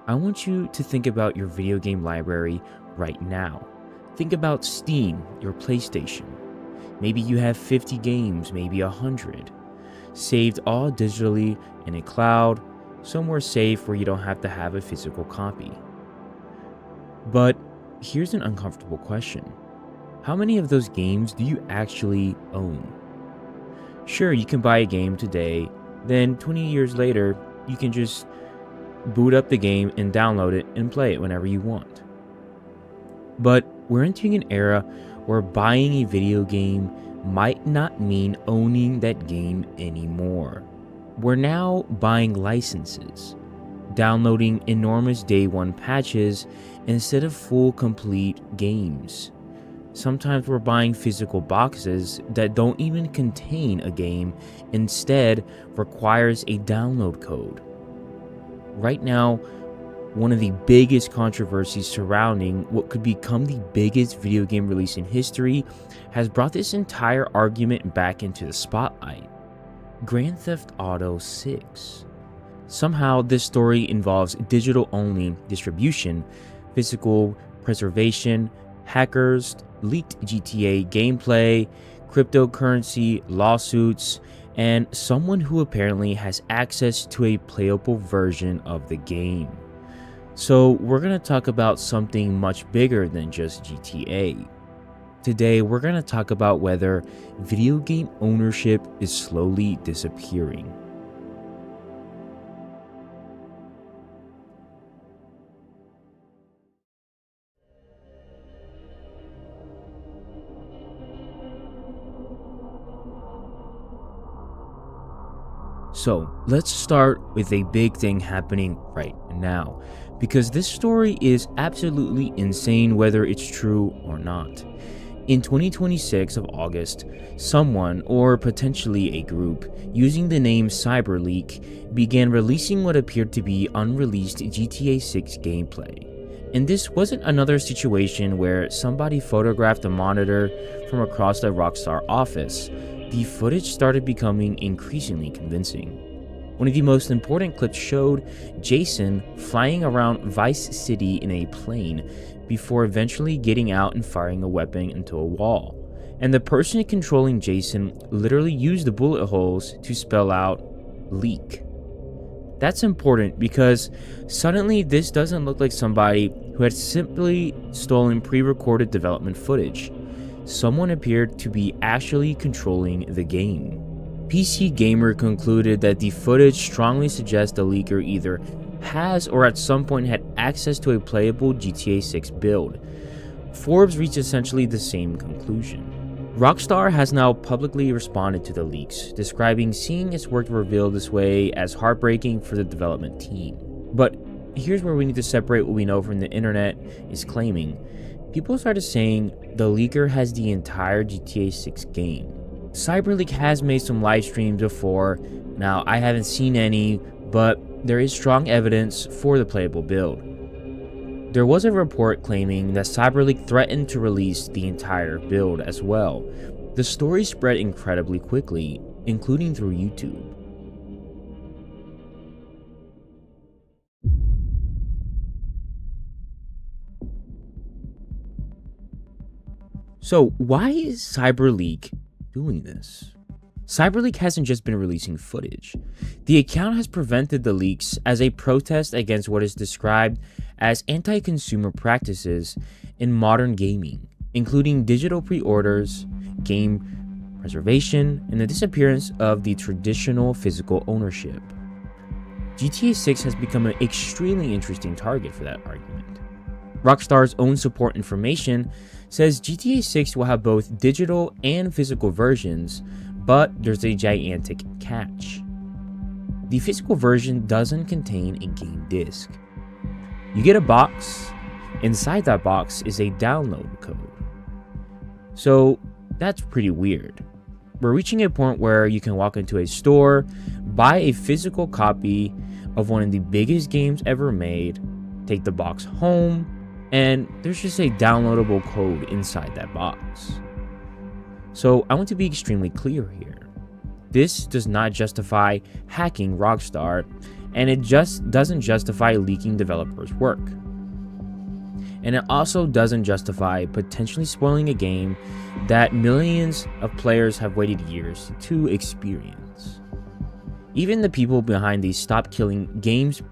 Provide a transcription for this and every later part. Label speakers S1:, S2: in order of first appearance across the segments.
S1: I want you to think about your video game library right now. Think about Steam, your PlayStation. Maybe you have 50 games, maybe 100, saved all digitally in a cloud, somewhere safe where you don't have to have a physical copy. But here's an uncomfortable question. How many of those games do you actually own? Sure, you can buy a game today, then 20 years later, you can just boot up the game and download it and play it whenever you want. But we're entering an era where buying a video game might not mean owning that game anymore. We're now buying licenses, downloading enormous day one patches instead of full complete games. Sometimes we're buying physical boxes that don't even contain a game, instead requires a download code. Right now, one of the biggest controversies surrounding what could become the biggest video game release in history has brought this entire argument back into the spotlight. Grand Theft Auto 6. Somehow, this story involves digital-only distribution, physical preservation, hackers, leaked GTA gameplay, cryptocurrency, lawsuits, and someone who apparently has access to a playable version of the game. So we're going to talk about something much bigger than just GTA. Today, we're going to talk about whether video game ownership is slowly disappearing. So let's start with a big thing happening right now, because this story is absolutely insane whether it's true or not. In 2026 of August, someone, or potentially a group, using the name Cyberleek, began releasing what appeared to be unreleased GTA 6 gameplay. And this wasn't another situation where somebody photographed a monitor from across the Rockstar office. The footage started becoming increasingly convincing. One of the most important clips showed Jason flying around Vice City in a plane before eventually getting out and firing a weapon into a wall. And the person controlling Jason literally used the bullet holes to spell out leak. That's important because suddenly this doesn't look like somebody who had simply stolen pre-recorded development footage. Someone appeared to be actually controlling the game. PC Gamer concluded that the footage strongly suggests the leaker either has or at some point had access to a playable GTA 6 build. Forbes reached essentially the same conclusion. Rockstar has now publicly responded to the leaks, describing seeing its work revealed this way as heartbreaking for the development team. But here's where we need to separate what we know from the internet is claiming. People started saying the leaker has the entire GTA 6 game. Cyberleek has made some live streams before. Now, I haven't seen any, but there is strong evidence for the playable build. There was a report claiming that Cyberleek threatened to release the entire build as well. The story spread incredibly quickly, including through YouTube. So why is Cyberleek doing this? Cyberleek hasn't just been releasing footage. The account has prevented the leaks as a protest against what is described as anti-consumer practices in modern gaming, including digital pre-orders, game preservation, and the disappearance of the traditional physical ownership. GTA 6 has become an extremely interesting target for that argument. Rockstar's own support information says GTA 6 will have both digital and physical versions, but there's a gigantic catch. The physical version doesn't contain a game disc. You get a box. Inside that box is a download code. So that's pretty weird. We're reaching a point where you can walk into a store, buy a physical copy of one of the biggest games ever made, take the box home, and there's just a downloadable code inside that box. So I want to be extremely clear here. This does not justify hacking Rockstar, and it just doesn't justify leaking developers' work. And it also doesn't justify potentially spoiling a game that millions of players have waited years to experience. Even the people behind the Stop Killing Games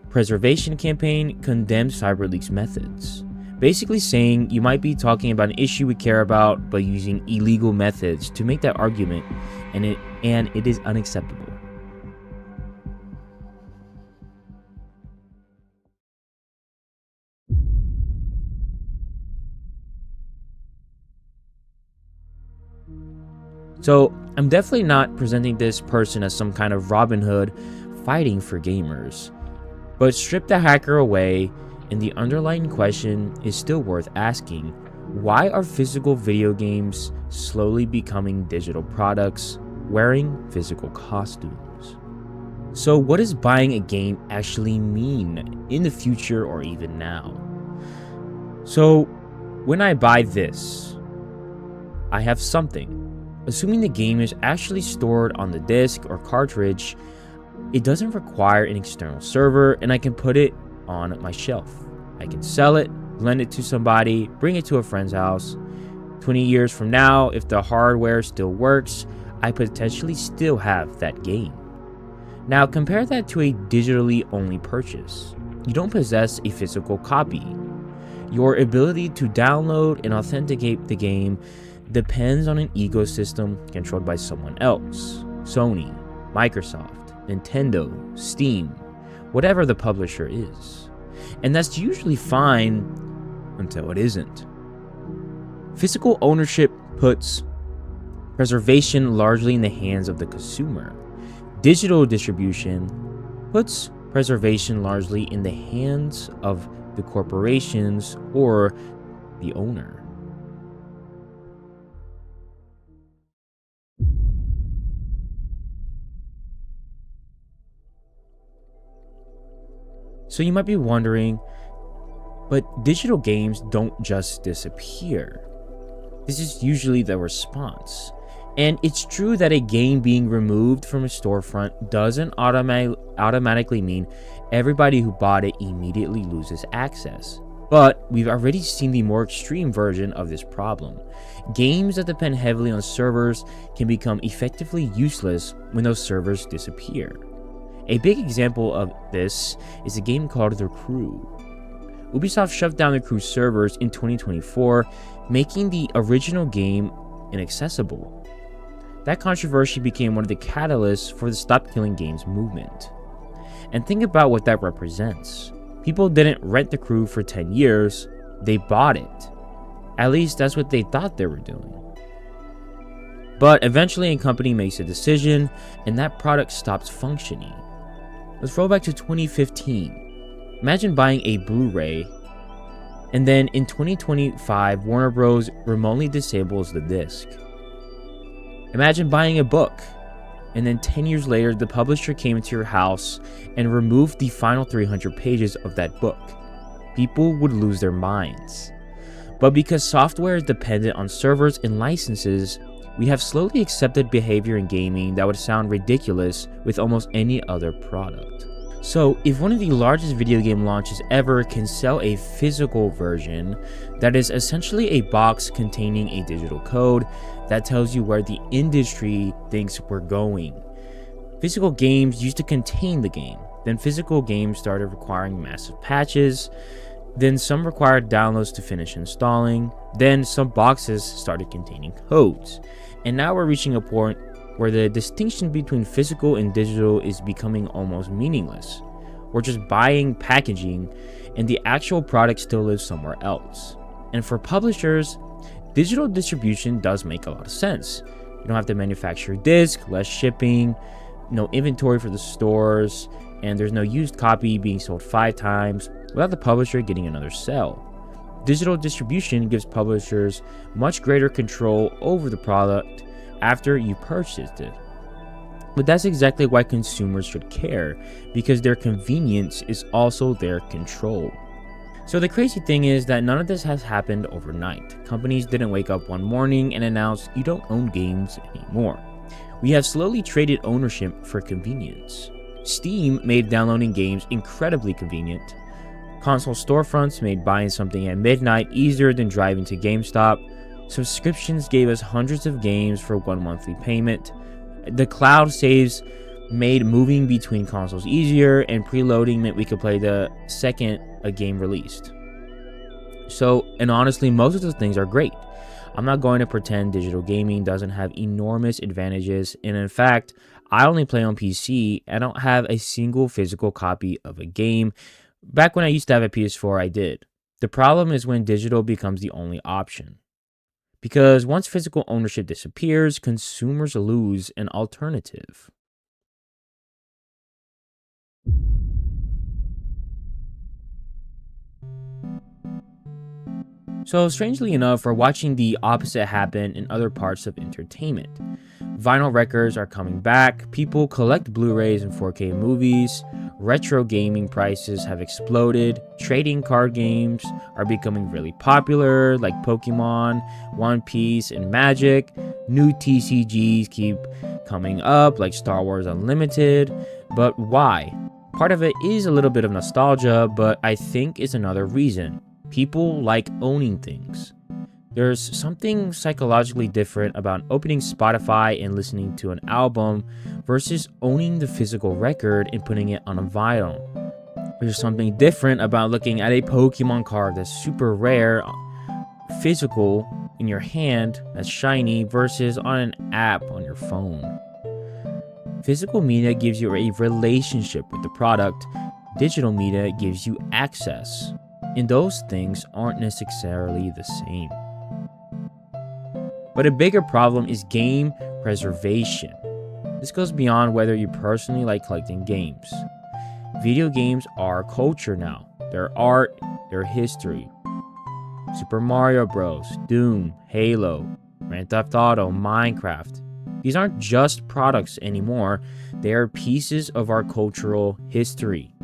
S1: preservation campaign condemned Cyberleek's methods, basically saying you might be talking about an issue we care about but using illegal methods to make that argument, and it is unacceptable. So I'm definitely not presenting this person as some kind of Robin Hood fighting for gamers, but strip the hacker away and the underlying question is still worth asking. Why are physical video games slowly becoming digital products wearing physical costumes? So what does buying a game actually mean in the future or even now? So when I buy this, I have something. Assuming the game is actually stored on the disc or cartridge, it doesn't require an external server and I can put it on my shelf. I can sell it, lend it to somebody, bring it to a friend's house. 20 years from now, if the hardware still works, I potentially still have that game. Now compare that to a digitally only purchase. You don't possess a physical copy. Your ability to download and authenticate the game depends on an ecosystem controlled by someone else. Sony, Microsoft, Nintendo, Steam, whatever the publisher is. And that's usually fine until it isn't. Physical ownership puts preservation largely in the hands of the consumer. Digital distribution puts preservation largely in the hands of the corporations or the owner. So you might be wondering, but digital games don't just disappear. This is usually the response. And it's true that a game being removed from a storefront doesn't automatically mean everybody who bought it immediately loses access. But we've already seen the more extreme version of this problem. Games that depend heavily on servers can become effectively useless when those servers disappear. A big example of this is a game called The Crew. Ubisoft shut down The Crew servers in 2024, making the original game inaccessible. That controversy became one of the catalysts for the Stop Killing Games movement. And think about what that represents. People didn't rent The Crew for 10 years, they bought it. At least that's what they thought they were doing. But eventually a company makes a decision and that product stops functioning. Let's roll back to 2015. Imagine buying a Blu-ray and then in 2025 Warner Bros. Remotely disables the disc. Imagine buying a book and then 10 years later the publisher came into your house and removed the final 300 pages of that book. People would lose their minds. But because software is dependent on servers and licenses, we have slowly accepted behavior in gaming that would sound ridiculous with almost any other product. So if one of the largest video game launches ever can sell a physical version that is essentially a box containing a digital code that tells you where the industry thinks we're going. Physical games used to contain the game, then physical games started requiring massive patches, then some required downloads to finish installing, then some boxes started containing codes. And now we're reaching a point where the distinction between physical and digital is becoming almost meaningless. We're just buying packaging and the actual product still lives somewhere else. And for publishers, digital distribution does make a lot of sense. You don't have to manufacture a disc, less shipping, no inventory for the stores, and there's no used copy being sold 5 times without the publisher getting another sell. Digital distribution gives publishers much greater control over the product after you purchased it. But that's exactly why consumers should care, because their convenience is also their control. So the crazy thing is that none of this has happened overnight. Companies didn't wake up one morning and announce you don't own games anymore. We have slowly traded ownership for convenience. Steam made downloading games incredibly convenient. Console storefronts made buying something at midnight easier than driving to GameStop. Subscriptions gave us hundreds of games for one monthly payment. The cloud saves made moving between consoles easier, and preloading meant we could play the second a game released. And honestly, most of those things are great. I'm not going to pretend digital gaming doesn't have enormous advantages, and in fact, I only play on PC. I don't have a single physical copy of a game. Back when I used to have a PS4, I did. The problem is when digital becomes the only option. Because once physical ownership disappears, consumers lose an alternative. So, strangely enough, we're watching the opposite happen in other parts of entertainment. Vinyl records are coming back, people collect Blu-rays and 4K movies, retro gaming prices have exploded, trading card games are becoming really popular, like Pokemon, One Piece, and Magic. New TCGs keep coming up, like Star Wars Unlimited. But why? Part of it is a little bit of nostalgia, but I think it's another reason. People like owning things. There's something psychologically different about opening Spotify and listening to an album versus owning the physical record and putting it on a vinyl. There's something different about looking at a Pokemon card that's super rare, physical in your hand, that's shiny, versus on an app on your phone. Physical media gives you a relationship with the product. Digital media gives you access. And those things aren't necessarily the same. But a bigger problem is game preservation. This goes beyond whether you personally like collecting games. Video games are culture now. They're art, they're history. Super Mario Bros., Doom, Halo, Grand Theft Auto, Minecraft. These aren't just products anymore, they are pieces of our cultural history.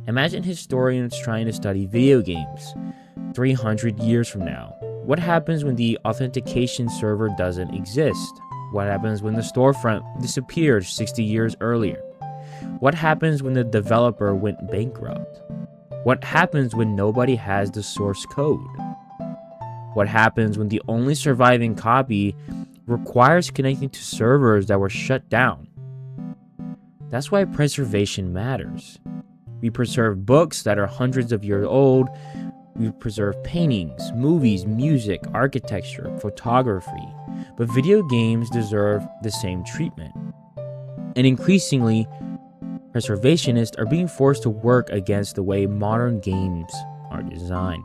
S1: Imagine historians trying to study video games 300 years from now. What happens when the authentication server doesn't exist? What happens when the storefront disappeared 60 years earlier? What happens when the developer went bankrupt? What happens when nobody has the source code? What happens when the only surviving copy requires connecting to servers that were shut down? That's why preservation matters. We preserve books that are hundreds of years old. We preserve paintings, movies, music, architecture, photography. But video games deserve the same treatment. And increasingly, preservationists are being forced to work against the way modern games are designed.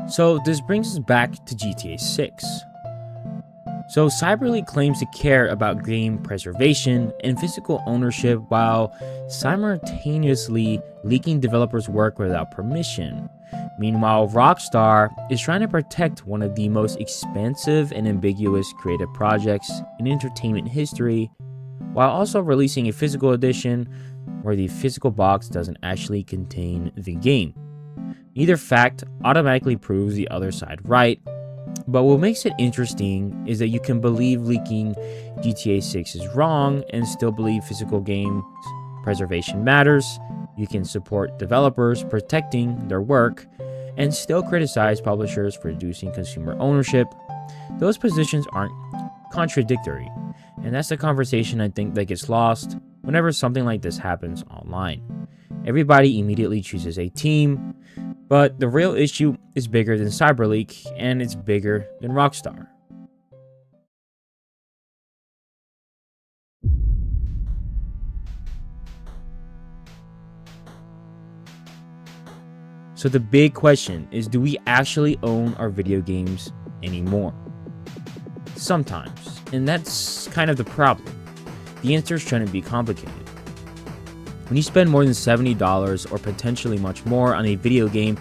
S1: So this brings us back to GTA 6. So Cyberleek claims to care about game preservation and physical ownership while simultaneously leaking developers' work without permission. Meanwhile, Rockstar is trying to protect one of the most expensive and ambiguous creative projects in entertainment history, while also releasing a physical edition where the physical box doesn't actually contain the game. Neither fact automatically proves the other side right. But what makes it interesting is that you can believe leaking GTA 6 is wrong and still believe physical games preservation matters. You can support developers protecting their work and still criticize publishers for reducing consumer ownership. Those positions aren't contradictory, and that's the conversation I think that gets lost whenever something like this happens online. Everybody immediately chooses a team, but the real issue is bigger than Cyberleek, and it's bigger than Rockstar. So the big question is, do we actually own our video games anymore? Sometimes, and that's kind of the problem. The answer is trying to be complicated. When you spend more than $70 or potentially much more on a video game,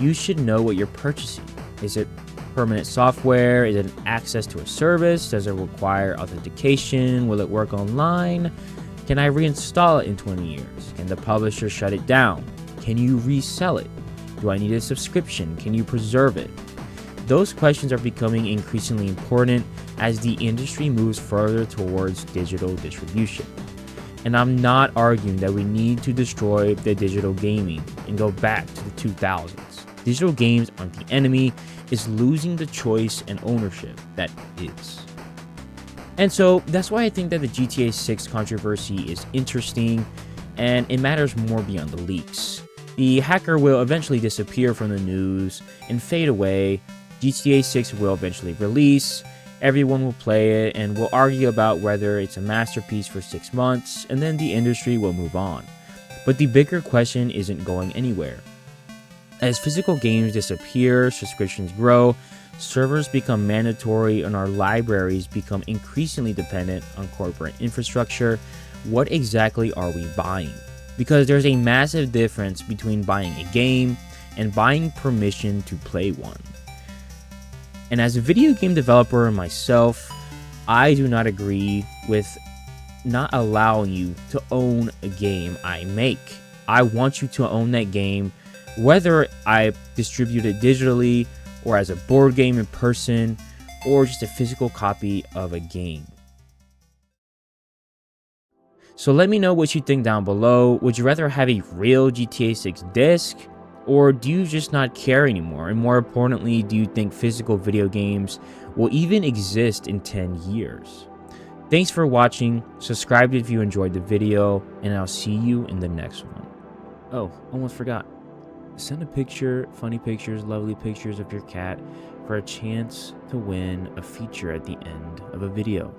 S1: you should know what you're purchasing. Is it permanent software? Is it an access to a service? Does it require authentication? Will it work online? Can I reinstall it in 20 years? Can the publisher shut it down? Can you resell it? Do I need a subscription? Can you preserve it? Those questions are becoming increasingly important as the industry moves further towards digital distribution. And I'm not arguing that we need to destroy the digital gaming and go back to the 2000s. Digital games aren't the enemy, it's losing the choice and ownership that is. And so that's why I think that the GTA 6 controversy is interesting, and it matters more beyond the leaks. The hacker will eventually disappear from the news and fade away. GTA 6 will eventually release. Everyone will play it and will argue about whether it's a masterpiece for 6 months, and then the industry will move on. But the bigger question isn't going anywhere. As physical games disappear, subscriptions grow, servers become mandatory, and our libraries become increasingly dependent on corporate infrastructure, what exactly are we buying? Because there's a massive difference between buying a game and buying permission to play one. And as a video game developer myself, I do not agree with not allowing you to own a game I make. I want you to own that game, whether I distribute it digitally or as a board game in person or just a physical copy of a game. So let me know what you think down below. Would you rather have a real GTA 6 disc, or do you just not care anymore? And more importantly, do you think physical video games will even exist in 10 years? Thanks for watching. Subscribe if you enjoyed the video, and I'll see you in the next one. Oh, almost forgot. Send a picture, funny pictures, lovely pictures of your cat for a chance to win a feature at the end of a video.